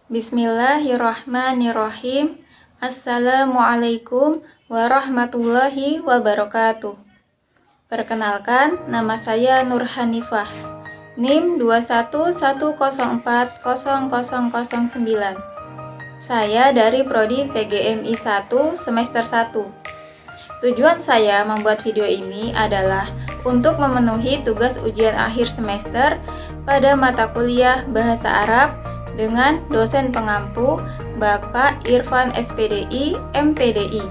Bismillahirrahmanirrahim. Assalamualaikum warahmatullahi wabarakatuh. Perkenalkan, nama saya Nur Hanifah. NIM 211040009. Saya dari Prodi PGMI 1 semester 1. Tujuan saya membuat video ini adalah untuk memenuhi tugas ujian akhir semester pada mata kuliah Bahasa Arab dengan dosen pengampu Bapak Irfan SPDI, MPDI.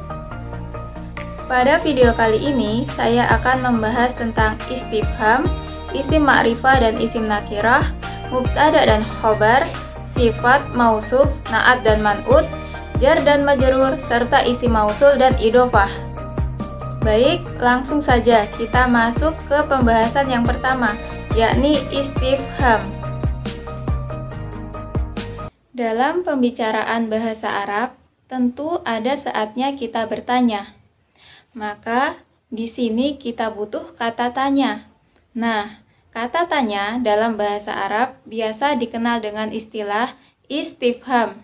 Pada video kali ini, saya akan membahas tentang istifham, isim ma'rifah dan isim nakirah, mubtada dan khobar, sifat, mausuf, na'at dan man'ut, jar dan majrur, serta isim mausul dan idhofah. Baik, langsung saja kita masuk ke pembahasan yang pertama, yakni istifham. Dalam pembicaraan bahasa Arab, tentu ada saatnya kita bertanya. Maka, di sini kita butuh kata tanya. Nah, kata tanya dalam bahasa Arab biasa dikenal dengan istilah istifham.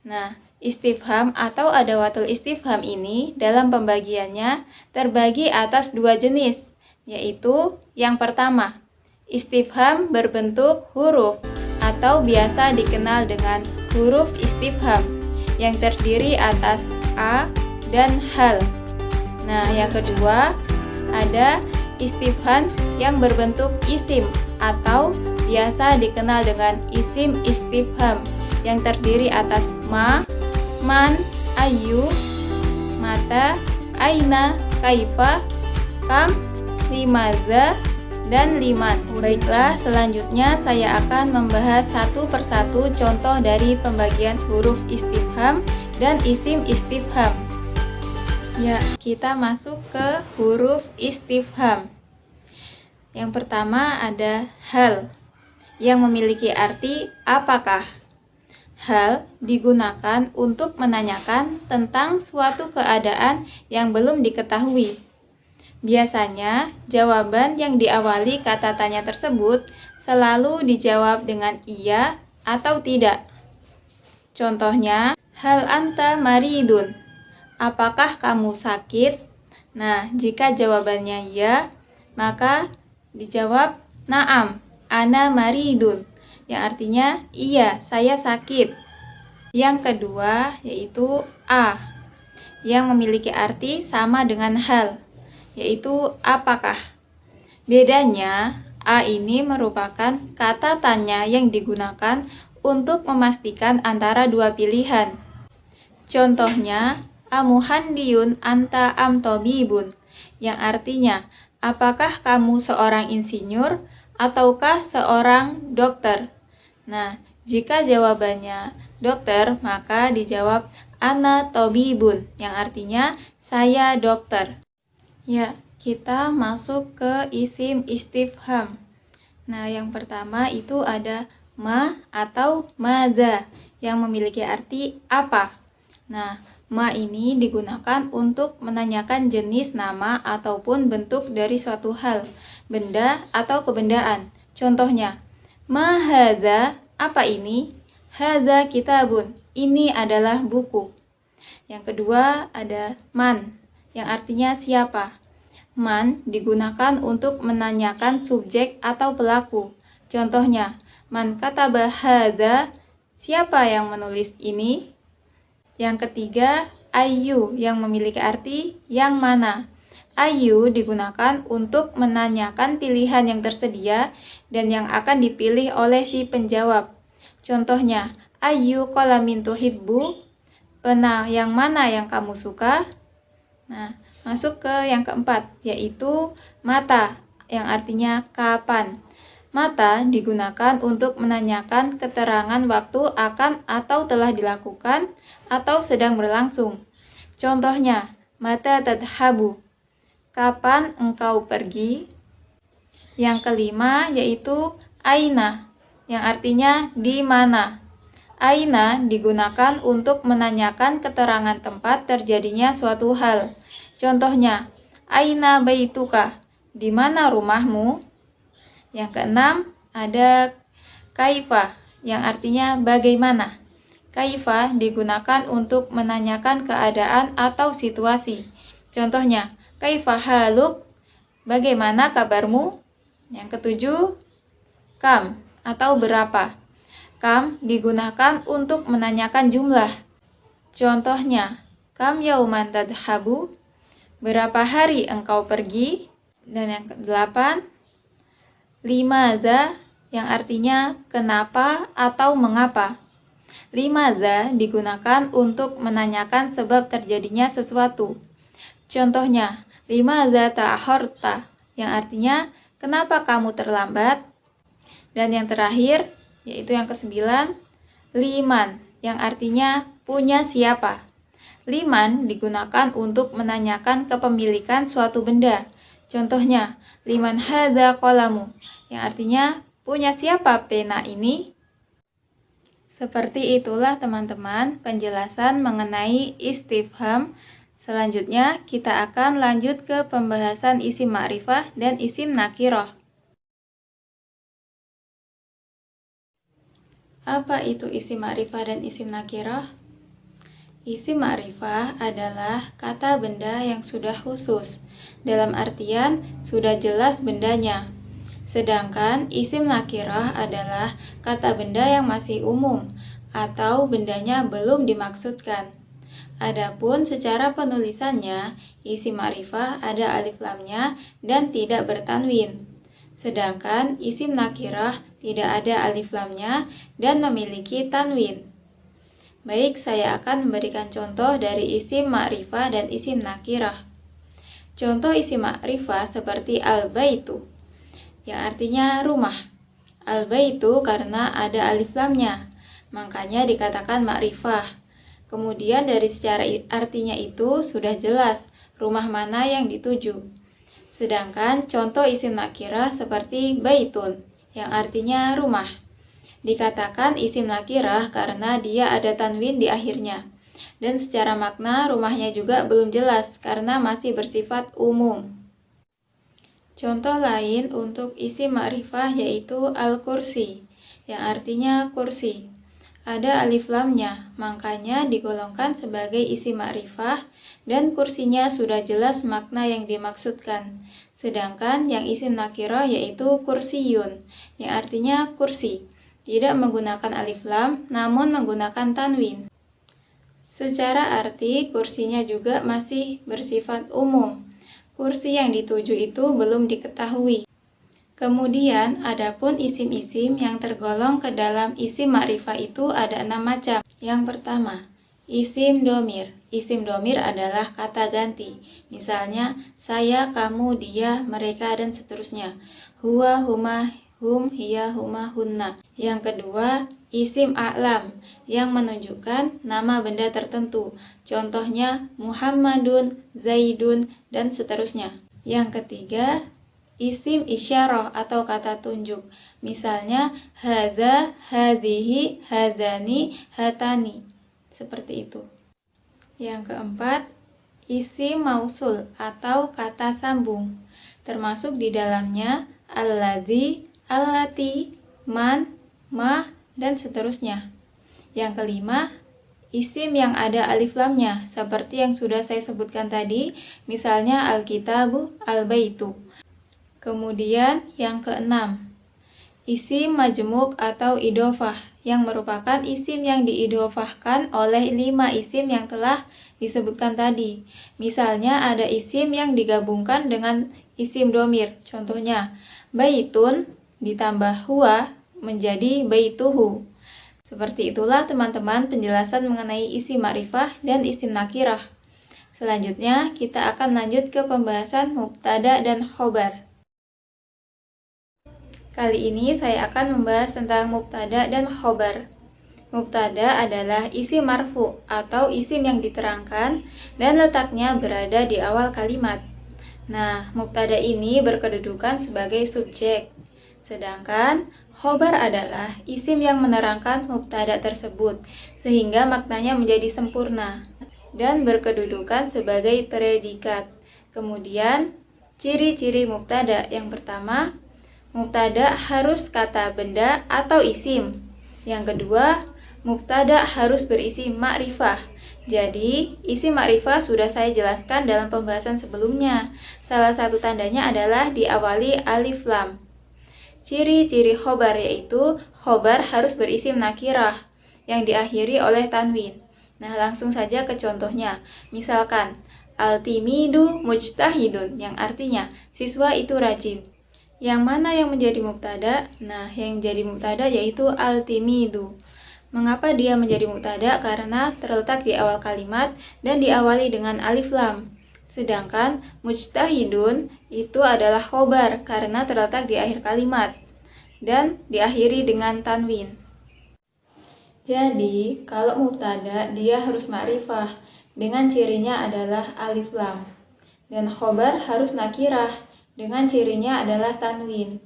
Nah, istifham atau adawatul istifham ini dalam pembagiannya terbagi atas dua jenis, yaitu yang pertama, istifham berbentuk huruf atau biasa dikenal dengan huruf istifham yang terdiri atas a dan hal. Nah, yang kedua ada istifham yang berbentuk isim atau biasa dikenal dengan isim istifham yang terdiri atas ma, man, ayu, mata, aina, kaifa, kam, limaza, dan liman. Baiklah, selanjutnya saya akan membahas satu persatu contoh dari pembagian huruf istifham dan isim istifham. Ya, kita masuk ke huruf istifham. Yang pertama ada hal, yang memiliki arti apakah. Hal digunakan untuk menanyakan tentang suatu keadaan yang belum diketahui. Biasanya, jawaban yang diawali kata tanya tersebut selalu dijawab dengan iya atau tidak. Contohnya, hal anta maridun? Apakah kamu sakit? Nah, jika jawabannya iya, maka dijawab na'am, ana maridun, yang artinya iya, saya sakit. Yang kedua yaitu a, yang memiliki arti sama dengan hal, yaitu apakah. Bedanya, a ini merupakan kata tanya yang digunakan untuk memastikan antara dua pilihan. Contohnya, amuhandiyun anta am tobibun, yang artinya apakah kamu seorang insinyur ataukah seorang dokter. Nah, jika jawabannya dokter, maka dijawab ana tobibun, yang artinya saya dokter. Ya, kita masuk ke isim istifham. Nah, yang pertama itu ada ma atau madza yang memiliki arti apa. Nah, ma ini digunakan untuk menanyakan jenis nama ataupun bentuk dari suatu hal, benda atau kebendaan. Contohnya, ma hadza, apa ini? Hadza kitabun, ini adalah buku. Yang kedua ada man, yang artinya siapa. Man digunakan untuk menanyakan subjek atau pelaku. Contohnya, man kataba hadza, siapa yang menulis ini? Yang ketiga, ayu, yang memiliki arti yang mana. Ayu digunakan untuk menanyakan pilihan yang tersedia dan yang akan dipilih oleh si penjawab. Contohnya, ayu qalamin tuhibbu, pena yang mana yang kamu suka? Nah, masuk ke yang keempat, yaitu mata, yang artinya kapan. Mata digunakan untuk menanyakan keterangan waktu akan atau telah dilakukan atau sedang berlangsung. Contohnya, mata tadhabu, kapan engkau pergi? Yang kelima yaitu aina, yang artinya di mana. Aina digunakan untuk menanyakan keterangan tempat terjadinya suatu hal. Contohnya, aina baituka, di mana rumahmu? Yang keenam ada kaifa, yang artinya bagaimana. Kaifa digunakan untuk menanyakan keadaan atau situasi. Contohnya, kaifa haluk, bagaimana kabarmu? Yang ketujuh, kam atau berapa. Kam digunakan untuk menanyakan jumlah. Contohnya, kam yauman tadhabu, berapa hari engkau pergi? Dan yang kedelapan, limadza yang artinya kenapa atau mengapa. Limadza digunakan untuk menanyakan sebab terjadinya sesuatu. Contohnya, limadza ta'akharta yang artinya kenapa kamu terlambat? Dan yang terakhir, yaitu yang kesembilan, liman yang artinya punya siapa. Liman digunakan untuk menanyakan kepemilikan suatu benda. Contohnya, liman hadza qalamu yang artinya punya siapa pena ini? Seperti itulah teman-teman penjelasan mengenai istifham. Selanjutnya kita akan lanjut ke pembahasan isim ma'rifah dan isim nakirah. Apa itu isim ma'rifah dan isim nakirah? Isim ma'rifah adalah kata benda yang sudah khusus, dalam artian sudah jelas bendanya. Sedangkan isim nakirah adalah kata benda yang masih umum atau bendanya belum dimaksudkan. Adapun secara penulisannya, isim ma'rifah ada alif lamnya dan tidak bertanwin. Sedangkan isim nakirah tidak ada alif lamnya dan memiliki tanwin. Baik, saya akan memberikan contoh dari isim ma'rifah dan isim nakirah. Contoh isim ma'rifah seperti al-baitu yang artinya rumah. Al-baitu karena ada alif lamnya, makanya dikatakan ma'rifah. Kemudian dari secara artinya itu sudah jelas rumah mana yang dituju. Sedangkan contoh isim nakirah seperti baitun yang artinya rumah. Dikatakan isim nakirah karena dia ada tanwin di akhirnya. Dan secara makna rumahnya juga belum jelas karena masih bersifat umum. Contoh lain untuk isim ma'rifah yaitu al-kursi, yang artinya kursi. Ada alif lamnya, makanya digolongkan sebagai isim ma'rifah dan kursinya sudah jelas makna yang dimaksudkan. Sedangkan yang isim nakirah yaitu kursiyun, yang artinya kursi. Tidak menggunakan alif lam, namun menggunakan tanwin. Secara arti, kursinya juga masih bersifat umum. Kursi yang dituju itu belum diketahui. Kemudian, adapun isim-isim yang tergolong ke dalam isim ma'rifah itu ada 6 macam. Yang pertama, isim domir. Isim domir adalah kata ganti. Misalnya, saya, kamu, dia, mereka, dan seterusnya. Huwa, huma, hum, hiya, huma, hunna. Yang kedua, isim a'lam yang menunjukkan nama benda tertentu. Contohnya Muhammadun, Zaidun, dan seterusnya. Yang ketiga, isim isyarah atau kata tunjuk. Misalnya hadza, hadhihi, hadzani, hatani. Seperti itu. Yang keempat, isim mausul atau kata sambung. Termasuk di dalamnya allazi, allati, man, ma, dan seterusnya. Yang kelima, isim yang ada alif lamnya, seperti yang sudah saya sebutkan tadi, misalnya al-kitabu, al-baitu. Kemudian yang keenam, isim majmuk atau idhofah, yang merupakan isim yang diidhofahkan oleh 5 isim yang telah disebutkan tadi. Misalnya ada isim yang digabungkan dengan isim domir, contohnya baitun ditambah huwa menjadi baituhu. Seperti itulah teman-teman penjelasan mengenai isim ma'rifah dan isim nakirah. Selanjutnya kita akan lanjut ke pembahasan mubtada dan khobar. Kali ini saya akan membahas tentang mubtada dan khobar. Mubtada adalah isim marfu atau isim yang diterangkan dan letaknya berada di awal kalimat. Nah, mubtada ini berkedudukan sebagai subjek. Sedangkan khobar adalah isim yang menerangkan mubtada tersebut sehingga maknanya menjadi sempurna dan berkedudukan sebagai predikat. Kemudian, ciri-ciri mubtada yang pertama, mubtada harus kata benda atau isim. Yang kedua, mubtada harus berisi ma'rifah. Jadi, isi ma'rifah sudah saya jelaskan dalam pembahasan sebelumnya. Salah satu tandanya adalah diawali alif lam. Ciri-ciri khobar yaitu khobar harus berisi nakirah yang diakhiri oleh tanwin. Nah, langsung saja ke contohnya. Misalkan, al-timidu mujtahidun, yang artinya siswa itu rajin. Yang mana yang menjadi mubtada? Nah, yang menjadi mubtada yaitu al-timidu. Mengapa dia menjadi mubtada? Karena terletak di awal kalimat dan diawali dengan alif lam. Sedangkan mujtahidun itu adalah khobar karena terletak di akhir kalimat dan diakhiri dengan tanwin. Jadi, kalau mubtada dia harus ma'rifah dengan cirinya adalah alif lam. Dan khobar harus nakirah dengan cirinya adalah tanwin.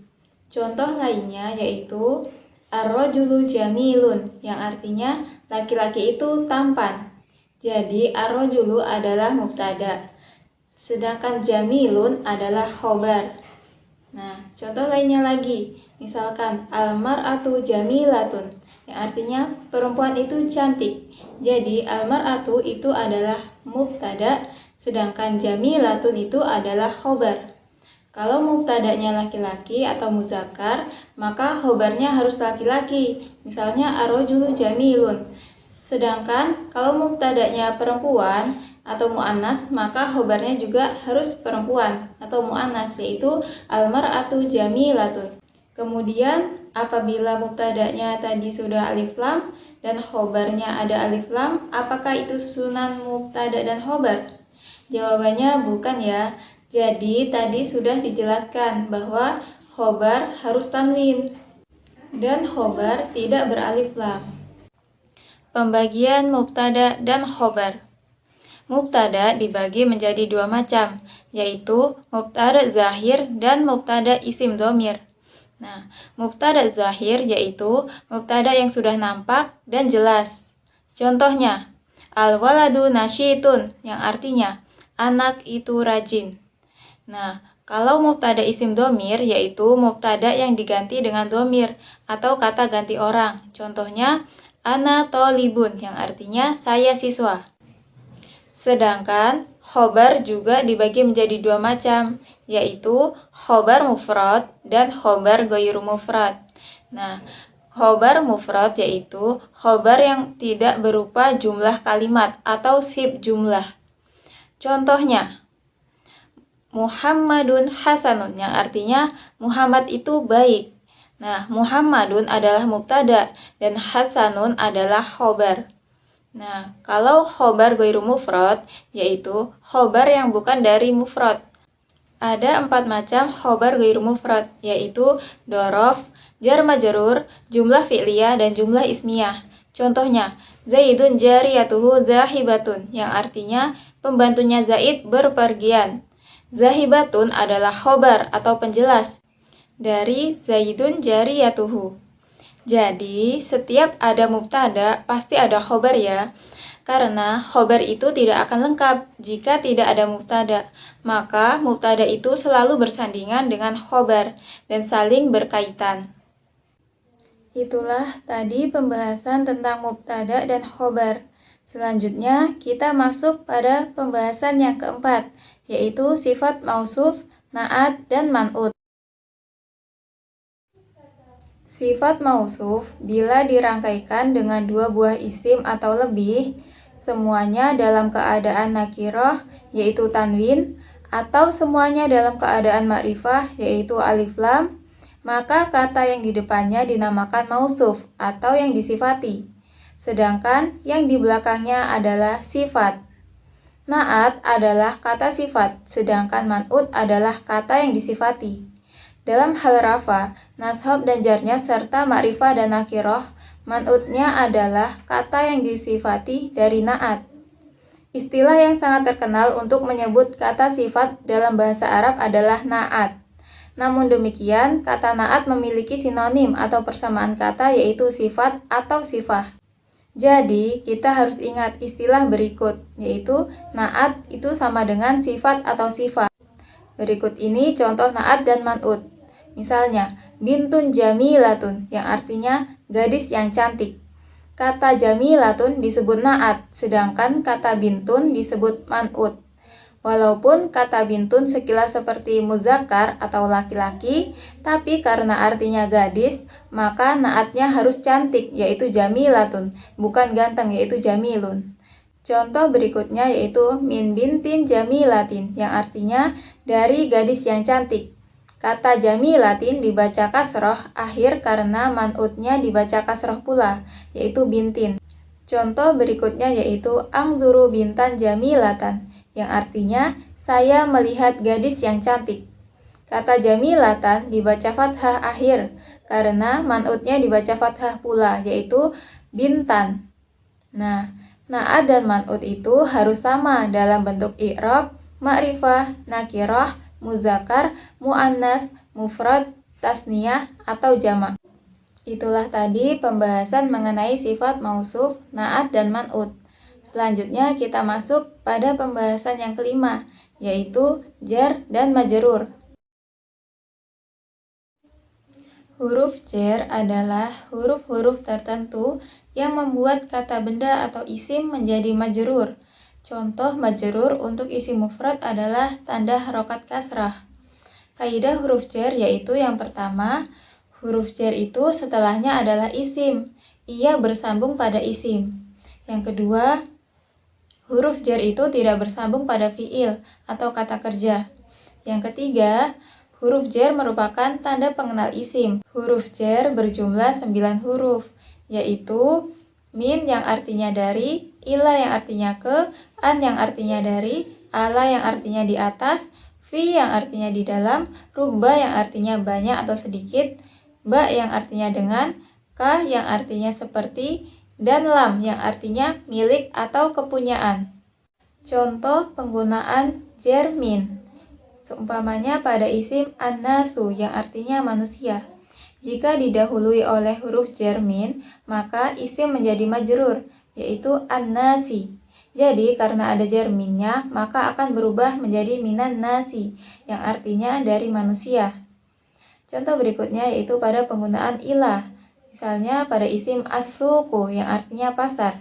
Contoh lainnya yaitu ar-rajulu jamilun, yang artinya laki-laki itu tampan. Jadi ar-rajulu adalah mubtada, sedangkan jamilun adalah khobar. Nah, contoh lainnya lagi, misalkan al-mar'atu jamilatun, yang artinya perempuan itu cantik. Jadi al-mar'atu itu adalah mubtada, sedangkan jamilatun itu adalah khobar. Kalau mubtadanya laki-laki atau muzakkar, maka khobarnya harus laki-laki. Misalnya ar-rajulu jamilun. Sedangkan kalau mubtadanya perempuan atau mu'annas, maka khobarnya juga harus perempuan atau mu'annas, yaitu al-mar'atu jamilatun. Kemudian apabila mubtadanya tadi sudah alif lam dan khobarnya ada alif lam, apakah itu susunan mubtada dan khobar? Jawabannya bukan ya. Jadi tadi sudah dijelaskan bahwa khobar harus tanwin dan khobar tidak beralif lam. Pembagian mubtada dan khobar. Mubtada dibagi menjadi dua macam, yaitu mubtada zahir dan mubtada isim dhamir. Nah, mubtada zahir yaitu mubtada yang sudah nampak dan jelas. Contohnya, al-waladu nasyitun, yang artinya anak itu rajin. Nah, kalau mubtada isim dhamir yaitu mubtada yang diganti dengan dhamir atau kata ganti orang. Contohnya, ana thalibun, yang artinya saya siswa. Sedangkan khobar juga dibagi menjadi dua macam, yaitu khobar mufrad dan khobar ghairu mufrad. Nah, khobar mufrad yaitu khobar yang tidak berupa jumlah kalimat atau sib jumlah. Contohnya, Muhammadun hasanun, yang artinya Muhammad itu baik. Nah, Muhammadun adalah mubtada dan hasanun adalah khobar. Nah, kalau khobar ghairu mufrad yaitu khobar yang bukan dari mufrad. Ada 4 macam khobar ghairu mufrad, yaitu dhorof, jar majrur, jumlah fi'liyah, dan jumlah ismiyah. Contohnya, Zaidun jariyatuhu zahibatun, yang artinya pembantunya Zaid berpergian. Zahibatun adalah khobar atau penjelas dari Zaidun jariyatuhu. Jadi, setiap ada mubtada pasti ada khobar ya. Karena khobar itu tidak akan lengkap jika tidak ada mubtada. Maka mubtada itu selalu bersandingan dengan khobar dan saling berkaitan. Itulah tadi pembahasan tentang mubtada dan khobar. Selanjutnya kita masuk pada pembahasan yang keempat, yaitu sifat mausuf, na'at, dan man'ut. Sifat mausuf bila dirangkaikan dengan dua buah isim atau lebih, semuanya dalam keadaan nakirah yaitu tanwin, atau semuanya dalam keadaan ma'rifah yaitu alif lam, maka kata yang di depannya dinamakan mausuf atau yang disifati. Sedangkan yang di belakangnya adalah sifat. Na'at adalah kata sifat, sedangkan man'ut adalah kata yang disifati. Dalam hal rafa, nashab dan jarnya serta ma'rifah dan nakirah, man'utnya adalah kata yang disifati dari na'at. Istilah yang sangat terkenal untuk menyebut kata sifat dalam bahasa Arab adalah na'at. Namun demikian, kata na'at memiliki sinonim atau persamaan kata yaitu sifat atau sifah. Jadi, kita harus ingat istilah berikut, yaitu na'at itu sama dengan sifat atau sifat. Berikut ini contoh na'at dan man'ut. Misalnya, bintun jamilatun yang artinya gadis yang cantik. Kata jamilatun disebut na'at, sedangkan kata bintun disebut man'ut. Walaupun kata bintun sekilas seperti muzakkar atau laki-laki, tapi karena artinya gadis, maka naatnya harus cantik, yaitu jamilatun, bukan ganteng, yaitu jamilun. Contoh berikutnya yaitu min bintin jamilatin, yang artinya dari gadis yang cantik. Kata jamilatin dibaca kasroh akhir karena man'utnya dibaca kasroh pula, yaitu bintin. Contoh berikutnya yaitu angzuru bintan jamilatan, yang artinya saya melihat gadis yang cantik. Kata jamilatan dibaca fathah akhir karena man'utnya dibaca fathah pula, yaitu bintan. Nah, na'at dan man'ut itu harus sama dalam bentuk i'rab, ma'rifah, nakirah, muzakkar, muannas, mufrad, tasniyah, atau jamak. Itulah tadi pembahasan mengenai sifat mausuf, na'at, dan man'ut. Selanjutnya kita masuk pada pembahasan yang kelima, yaitu jar dan majrur. Huruf jar adalah huruf-huruf tertentu yang membuat kata benda atau isim menjadi majrur. Contoh majrur untuk isim mufrad adalah tanda harokat kasrah. Kaidah huruf jar yaitu yang pertama, huruf jar itu setelahnya adalah isim. Ia bersambung pada isim. Yang kedua, huruf jar itu tidak bersambung pada fiil atau kata kerja. Yang ketiga, huruf jar merupakan tanda pengenal isim. Huruf jar berjumlah 9 huruf, yaitu min yang artinya dari, ila yang artinya ke, an yang artinya dari, ala yang artinya di atas, fi yang artinya di dalam, rubba yang artinya banyak atau sedikit, ba yang artinya dengan, ka yang artinya seperti, dan lam yang artinya milik atau kepunyaan. Contoh penggunaan jar min. Seumpamanya pada isim an-nasu yang artinya manusia. Jika didahului oleh huruf jar min, maka isim menjadi majrur, yaitu an-nasi. Jadi karena ada jar minnya, maka akan berubah menjadi minan nasi, yang artinya dari manusia. Contoh berikutnya yaitu pada penggunaan ilah. Misalnya pada isim as-suqu yang artinya pasar.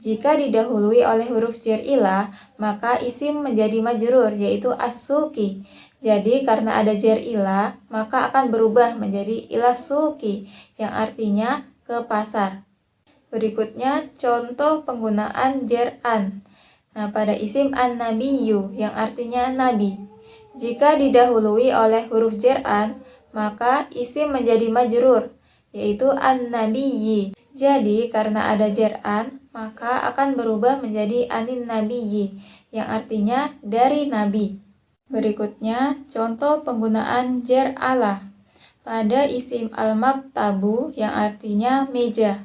Jika didahului oleh huruf jar ilah, maka isim menjadi majrur, yaitu as-suqi. Jadi karena ada jar ilah, maka akan berubah menjadi ilas-suqi, yang artinya ke pasar. Berikutnya contoh penggunaan jar an. Nah, pada isim an-nabiyyu yang artinya nabi. Jika didahului oleh huruf jar an, maka isim menjadi majrur, yaitu an-nabiyyi. Jadi karena ada jar an, maka akan berubah menjadi anin nabiyyi, yang artinya dari nabi. Berikutnya contoh penggunaan jar ala pada isim al-maktabu yang artinya meja.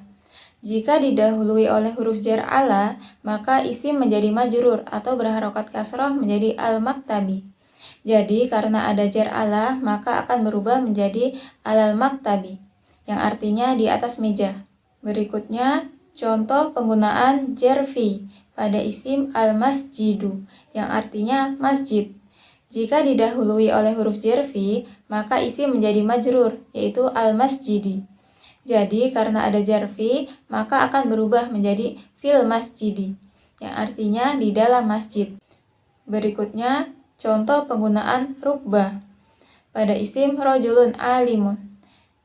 Jika didahului oleh huruf jar ala, maka isim menjadi majrur atau berharokat kasroh menjadi al-maktabi. Jadi karena ada jar ala, maka akan berubah menjadi al-maktabi, yang artinya di atas meja. Berikutnya contoh penggunaan jar fi pada isim al-masjidu yang artinya masjid. Jika didahului oleh huruf jar fi, maka isim menjadi majrur, yaitu al-masjidi. Jadi karena ada jar fi, maka akan berubah menjadi fil masjidi, yang artinya di dalam masjid. Berikutnya contoh penggunaan rubba pada isim rojulun alimun.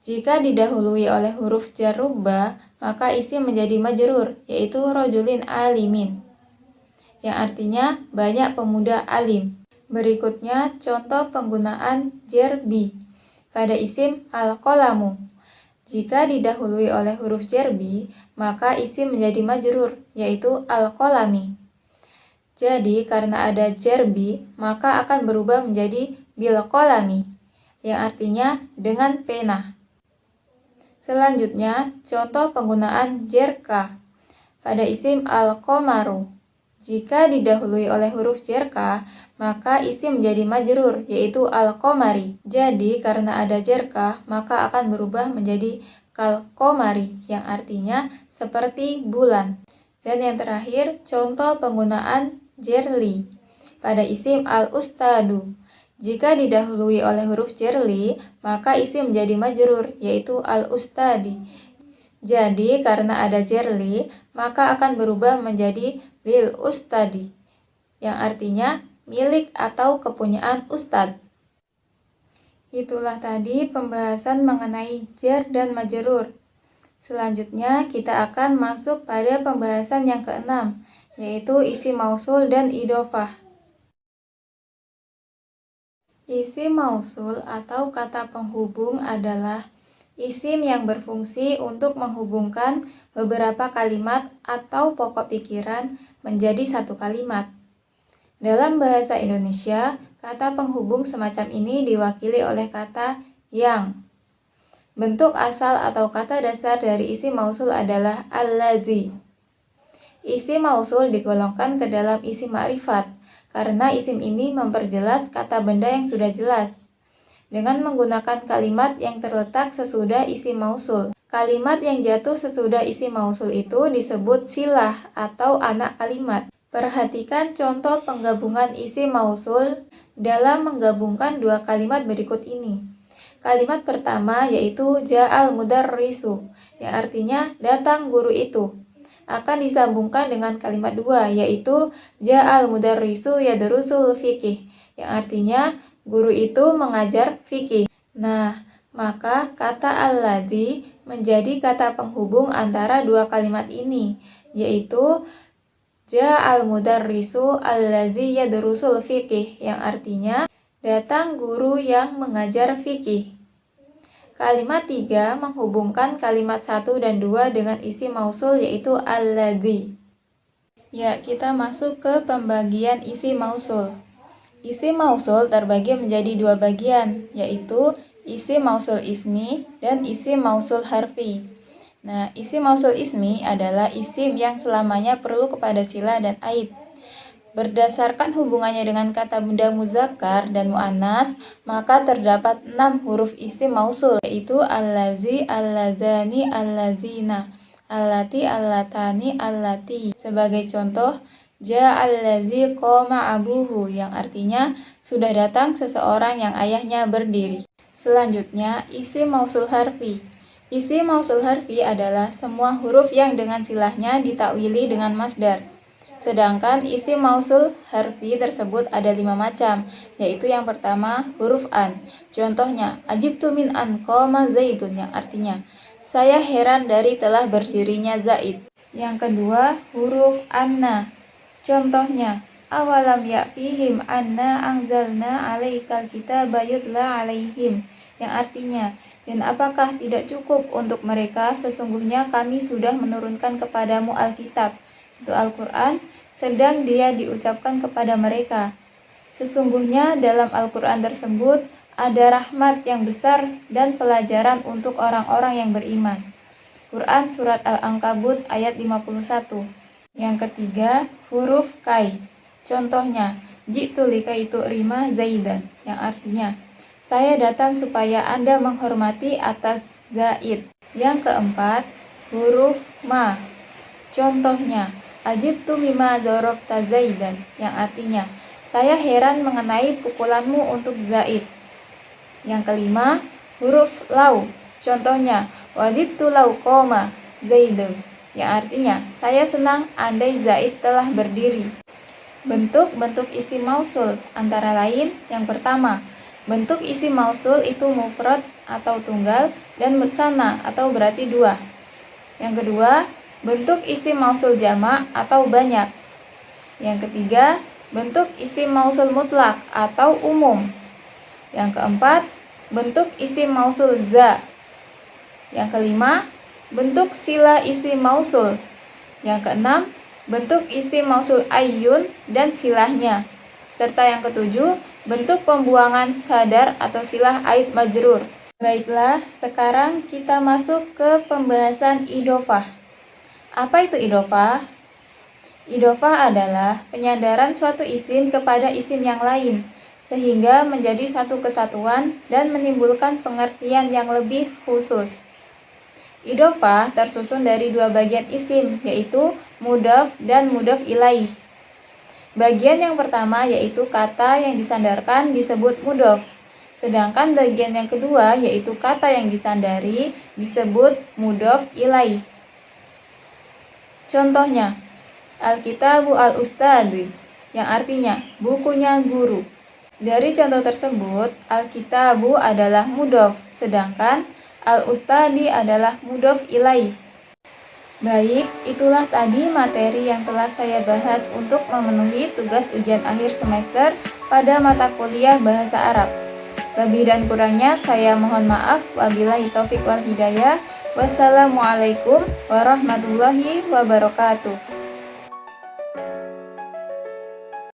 Jika didahului oleh huruf jar rubba, maka isim menjadi majrur, yaitu rojulin alimin, yang artinya banyak pemuda alim. Berikutnya contoh penggunaan jar bi pada isim al-qalamu. Jika didahului oleh huruf jar bi, maka isim menjadi majrur, yaitu al-qalami. Jadi karena ada jar bi, maka akan berubah menjadi bil qalami, yang artinya dengan pena. Selanjutnya contoh penggunaan jar ka pada isim al-qamaru. Jika didahului oleh huruf jar ka, maka isim menjadi majrur, yaitu al-qamari. Jadi karena ada jar ka, maka akan berubah menjadi kal-qamari, yang artinya seperti bulan. Dan yang terakhir, contoh penggunaan jar li pada isim al-ustadu. Jika didahului oleh huruf jerli, maka isim menjadi majrur, yaitu al-ustadi. Jadi, karena ada jerli, maka akan berubah menjadi lil ustadi, yang artinya milik atau kepunyaan ustadz. Itulah tadi pembahasan mengenai jar dan majrur. Selanjutnya kita akan masuk pada pembahasan yang keenam, yaitu isim mausul dan idhofah. Isim mausul atau kata penghubung adalah isim yang berfungsi untuk menghubungkan beberapa kalimat atau pokok pikiran menjadi satu kalimat. Dalam bahasa Indonesia, kata penghubung semacam ini diwakili oleh kata yang. Bentuk asal atau kata dasar dari isim mausul adalah allazi. Isim mausul digolongkan ke dalam isim ma'rifat, karena isim ini memperjelas kata benda yang sudah jelas, dengan menggunakan kalimat yang terletak sesudah isim mausul. Kalimat yang jatuh sesudah isim mausul itu disebut silah atau anak kalimat. Perhatikan contoh penggabungan isim mausul dalam menggabungkan dua kalimat berikut ini. Kalimat pertama yaitu ja'al mudarrisu, yang artinya datang guru itu, akan disambungkan dengan kalimat dua yaitu ja'al mudarrisu yadrusul fiqih, yang artinya guru itu mengajar fikih. Nah, maka kata alladzi menjadi kata penghubung antara dua kalimat ini, yaitu ja'al mudarrisu alladzi yadrusul fiqih, yang artinya datang guru yang mengajar fikih. Kalimat 3 menghubungkan kalimat 1 dan 2 dengan isim mausul yaitu alladzi. Ya, kita masuk ke pembagian isim mausul. Isim mausul terbagi menjadi dua bagian, yaitu isim mausul ismi dan isim mausul harfi. Nah, isim mausul ismi adalah isim yang selamanya perlu kepada silah dan aid. Berdasarkan hubungannya dengan kata benda muzakkar dan muannas, maka terdapat 6 huruf isim mausul, yaitu allazi, allazani, allazina, allati, allatani, allati. Sebagai contoh, ja'allazi qoma abuhu, yang artinya sudah datang seseorang yang ayahnya berdiri. Selanjutnya, isim mausul harfi. Isim mausul harfi adalah semua huruf yang dengan silahnya ditakwili dengan masdar. Sedangkan isim mausul harfi tersebut ada 5 macam, yaitu yang pertama huruf an. Contohnya, ajibtu min an qoma zaidun, yang artinya saya heran dari telah berdirinya Zaid. Yang kedua, huruf anna. Contohnya, awalam ya'fihim anna anzalna alaikal kitaba yutla alaihim, yang artinya dan apakah tidak cukup untuk mereka, sesungguhnya kami sudah menurunkan kepadamu Alkitab, itu Al-Quran, sedang dia diucapkan kepada mereka. Sesungguhnya dalam Al-Quran tersebut ada rahmat yang besar dan pelajaran untuk orang-orang yang beriman. Quran Surat Al-Ankabut ayat 51. Yang ketiga, huruf kai. Contohnya, jitu likai tu'rima zaidan, yang artinya saya datang supaya Anda menghormati atas Zaid. Yang keempat, huruf ma. Contohnya, ajibtu mimma darabta Zaidan, yang artinya saya heran mengenai pukulanmu untuk Zaid. Yang kelima, huruf lau. Contohnya, wadidtu lau qoma Zaidun, yang artinya saya senang andai Zaid telah berdiri. Bentuk-bentuk isim mausul antara lain, yang pertama, bentuk isim mausul itu mufrad atau tunggal dan musanna atau berarti dua. Yang kedua, bentuk isim mausul jamak atau banyak. Yang ketiga, bentuk isim mausul mutlak atau umum. Yang keempat, bentuk isim mausul za. Yang kelima, bentuk sila isim mausul. Yang keenam, bentuk isim mausul ayyun dan silahnya. Serta yang ketujuh, bentuk pembuangan sadar atau silah aid majrur. Baiklah, sekarang kita masuk ke pembahasan idhofah. Apa itu idhofah? Idhofah adalah penyandaran suatu isim kepada isim yang lain, sehingga menjadi satu kesatuan dan menimbulkan pengertian yang lebih khusus. Idhofah tersusun dari dua bagian isim, yaitu mudhaf dan mudhaf ilaih. Bagian yang pertama yaitu kata yang disandarkan disebut mudhof. Sedangkan bagian yang kedua yaitu kata yang disandari disebut mudhof ilaih. Contohnya, Alkitabu al-Ustadi, yang artinya bukunya guru. Dari contoh tersebut, Alkitabu adalah mudhof, sedangkan al-Ustadi adalah mudhof ilaih. Baik, itulah tadi materi yang telah saya bahas untuk memenuhi tugas ujian akhir semester pada mata kuliah Bahasa Arab. Lebih dan kurangnya saya mohon maaf. Wabillahi taufik wal hidayah. Wassalamualaikum warahmatullahi wabarakatuh.